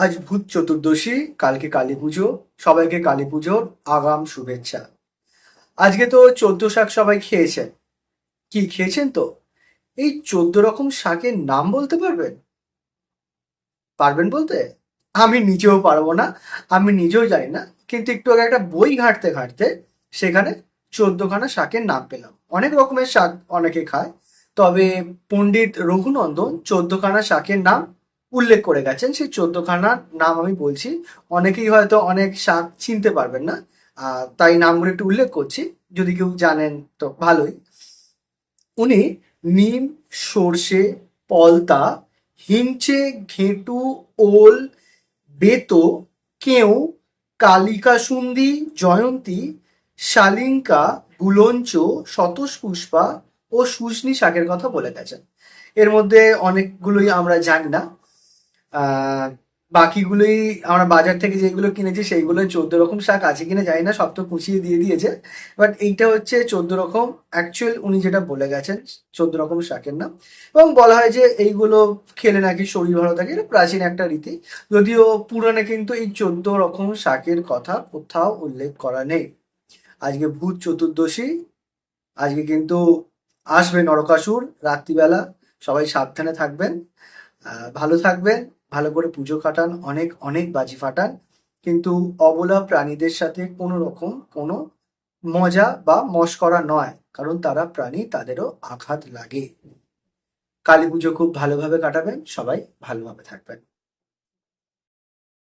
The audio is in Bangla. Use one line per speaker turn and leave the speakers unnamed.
আজ ভূত চতুর্দশী, কালকে কালী পুজো। সবাইকে কালী পুজোর আগাম শুভেচ্ছা। আজকে তো 14 শাক সবাই খেয়েছেন। কি খেয়েছেন তো? এই 14 রকম শাকের নাম বলতে পারবেন? পারবেন বলতে? আমি নিজেও পারবো না, আমি নিজেও জানি না। কিন্তু একটু আগে একটা বই ঘাঁটতে ঘাঁটতে সেখানে 14খানা শাকের নাম পেলাম। অনেক রকমের শাক অনেকে খায়, তবে পণ্ডিত রঘুনন্দন 14খানা শাকের নাম উল্লেখ করে গেছেন। সেই 14খানার নাম আমি বলছি। অনেকেই হয়তো অনেক শাক চিনতে পারবেন না, তাই নামগুলো একটু উল্লেখ করছি। যদি কেউ জানেন তো ভালোই। উনি নিম, সর্ষে, পলতা, হিংচে, ঘেঁটু, ওল, বেতো, কেউ, কালিকাসুন্দি, জয়ন্তী, শালিঙ্কা, গুলঞ্চ, শতপুষ্পা ও শুষ্নী শাকের কথা বলে গেছেন। এর মধ্যে অনেকগুলোই আমরা জানি না। আহ বাকিগুলোই আমরা বাজার থেকে যেগুলো কিনেছি সেইগুলো 14 রকম শাক আছে কিনা জানি না, সব তো কুচিয়ে দিয়ে দিয়েছে। বাট এইটা হচ্ছে 14 রকম অ্যাকচুয়াল উনি যেটা বলে গেছেন, 14 রকম শাকের নাম। এবং বলা হয় যে এইগুলো খেলে নাকি শরীর ভালো থাকে। এটা প্রাচীন একটা রীতি। যদিও পুরাণে কিন্তু এই 14 রকম শাকের কথা কোথাও উল্লেখ করা নেই। আজকে ভূত চতুর্দশী। আজকে কিন্তু আসবে নরকাসুর রাত্রিবেলা। সবাই সাবধানে থাকবেন, ভালো থাকবেন, ভালো করে পুজো কাটান, অনেক অনেক বাজি ফাটান। কিন্তু অবলা প্রাণীদের সাথে কোনো রকম কোনো মজা বা মশকরা নয়, কারণ তারা প্রাণী, তাদেরও আঘাত লাগে। কালী পুজো খুব ভালোভাবে কাটাবেন, সবাই ভালোভাবে থাকবেন।